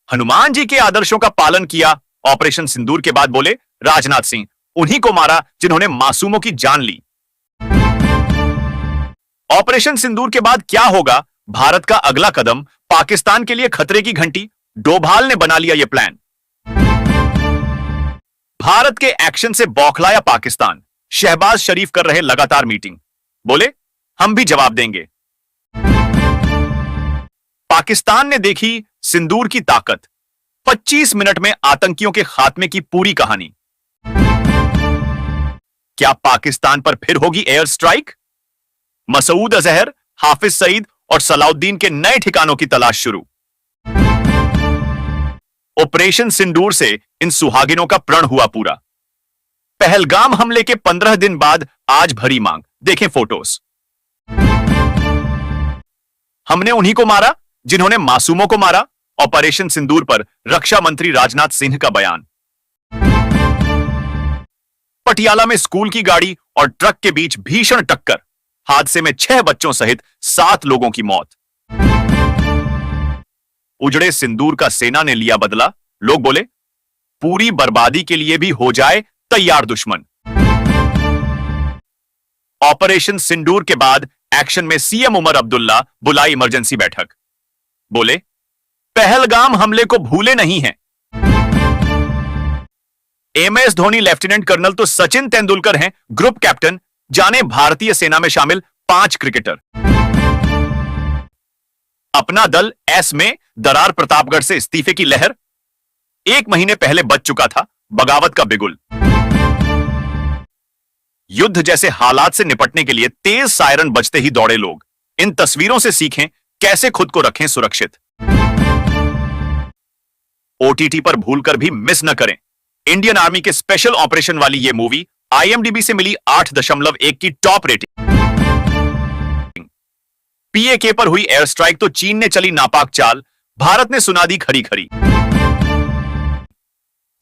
हनुमान जी के आदर्शों का पालन किया, ऑपरेशन सिंदूर के बाद बोले राजनाथ सिंह, उन्हीं को मारा जिन्होंने मासूमों की जान ली। ऑपरेशन सिंदूर के बाद क्या होगा, भारत का अगला कदम, पाकिस्तान के लिए खतरे की घंटी, डोभाल ने बना लिया यह प्लान। भारत के एक्शन से बौखलाया पाकिस्तान, शहबाज शरीफ कर रहे लगातार मीटिंग, बोले हम भी जवाब देंगे। पाकिस्तान ने देखी सिंदूर की ताकत, 25 मिनट में आतंकियों के खात्मे की पूरी कहानी। क्या पाकिस्तान पर फिर होगी एयर स्ट्राइक? मसूद अजहर, हाफिज सईद और सलाउद्दीन के नए ठिकानों की तलाश शुरू। ऑपरेशन सिंदूर से इन सुहागिनों का प्रण हुआ पूरा। पहलगाम हमले के 15 दिन बाद आज भरी मांग, देखें फोटोज। हमने उन्हीं को मारा जिन्होंने मासूमों को मारा, ऑपरेशन सिंदूर पर रक्षा मंत्री राजनाथ सिंह का बयान। पटियाला में स्कूल की गाड़ी और ट्रक के बीच भीषण टक्कर, हादसे में 6 बच्चों सहित 7 लोगों की मौत। उजड़े सिंदूर का सेना ने लिया बदला, लोग बोले पूरी बर्बादी के लिए भी हो जाए तैयार दुश्मन। ऑपरेशन सिंदूर के बाद एक्शन में सीएम उमर अब्दुल्ला, बुलाई इमरजेंसी बैठक, बोले पहलगाम हमले को भूले नहीं हैं। एमएस धोनी लेफ्टिनेंट कर्नल तो सचिन तेंदुलकर हैं ग्रुप कैप्टन, जाने भारतीय सेना में शामिल 5 क्रिकेटर। अपना दल एस में, दरार प्रतापगढ़ से इस्तीफे की लहर, 1 महीने पहले बच चुका था बगावत का बिगुल। युद्ध जैसे हालात से निपटने के लिए तेज सायरन बजते ही दौड़े लोग। इन तस्वीरों से सीखें कैसे खुद को रखें सुरक्षित। ओटीटी पर भूलकर भी मिस न करें। इंडियन आर्मी के स्पेशल ऑपरेशन वाली यह मूवी आईएमडीबी से मिली 8.1 की टॉप रेटिंग। पीएके पर हुई एयर स्ट्राइक तो चीन ने चली नापाक चाल, भारत ने सुना दी खरी खरी।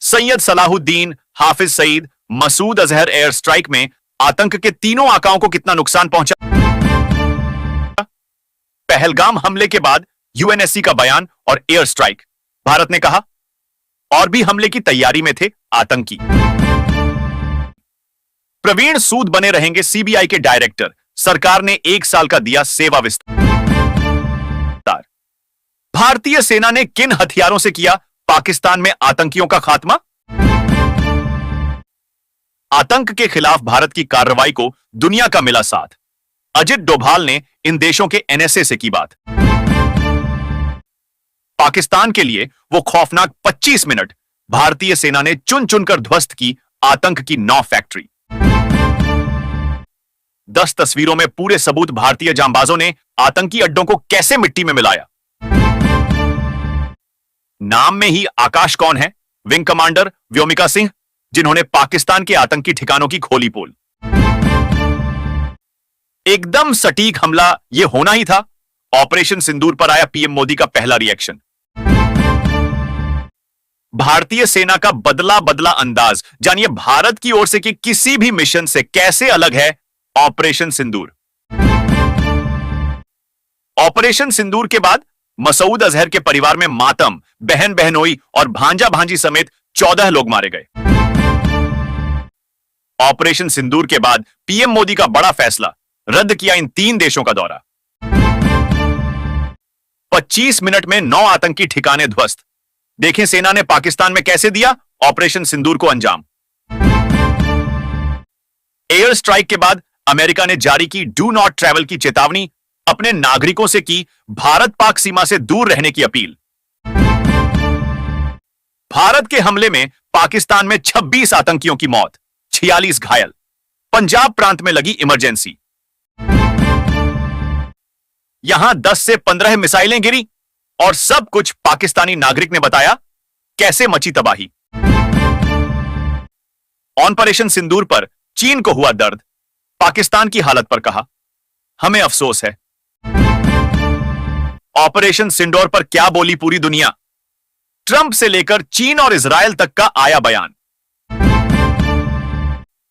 सैयद सलाहुद्दीन, हाफिज सईद, मसूद अजहर एयर स्ट्राइक में आतंक के तीनों आकाओं को कितना नुकसान पहुंचा। पहलगाम हमले के बाद यूएनएससी का बयान और एयर स्ट्राइक, भारत ने कहा और भी हमले की तैयारी में थे आतंकी। प्रवीण सूद बने रहेंगे सीबीआई के डायरेक्टर, सरकार ने 1 साल का दिया सेवा विस्तार। भारतीय सेना ने किन हथियारों से किया पाकिस्तान में आतंकियों का खात्मा? आतंक के खिलाफ भारत की कार्रवाई को दुनिया का मिला साथ, अजित डोभाल ने इन देशों के एनएसए से की बात। पाकिस्तान के लिए वो खौफनाक 25 मिनट, भारतीय सेना ने चुन चुनकर ध्वस्त की आतंक की 9 फैक्ट्री। 10 तस्वीरों में पूरे सबूत, भारतीय जांबाजों ने आतंकी अड्डों को कैसे मिट्टी में मिलाया। नाम में ही आकाश कौन है, विंग कमांडर व्योमिका सिंह, जिन्होंने पाकिस्तान के आतंकी ठिकानों की खोली पोल। एकदम सटीक हमला यह होना ही था। ऑपरेशन सिंदूर पर आया पीएम मोदी का पहला रिएक्शन। भारतीय सेना का बदला बदला अंदाज, जानिए भारत की ओर से कि किसी भी मिशन से कैसे अलग है ऑपरेशन सिंदूर। ऑपरेशन सिंदूर के बाद मसूद अजहर के परिवार में मातम, बहन बहनोई और भांजा भांजी समेत 14 लोग मारे गए। ऑपरेशन सिंदूर के बाद पीएम मोदी का बड़ा फैसला, रद्द किया इन 3 देशों का दौरा। 25 मिनट में 9 आतंकी ठिकाने ध्वस्त। देखें सेना ने पाकिस्तान में कैसे दिया ऑपरेशन सिंदूर को अंजाम। एयर स्ट्राइक के बाद अमेरिका ने जारी की डू नॉट ट्रैवल की चेतावनी, अपने नागरिकों से की भारत पाक सीमा से दूर रहने की अपील। भारत के हमले में पाकिस्तान में 26 आतंकियों की मौत, 46 घायल। पंजाब प्रांत में लगी इमरजेंसी। यहां 10 से 15 मिसाइलें गिरी और सब कुछ पाकिस्तानी नागरिक ने बताया कैसे मची तबाही। ऑपरेशन सिंदूर पर चीन को हुआ दर्द, पाकिस्तान की हालत पर कहा हमें अफसोस है। ऑपरेशन सिंदूर पर क्या बोली पूरी दुनिया, ट्रंप से लेकर चीन और इजरायल तक का आया बयान।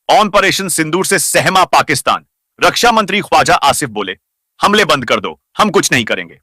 ऑपरेशन सिंदूर से सहमा पाकिस्तान, रक्षा मंत्री ख्वाजा आसिफ बोले हमले बंद कर दो, हम कुछ नहीं करेंगे।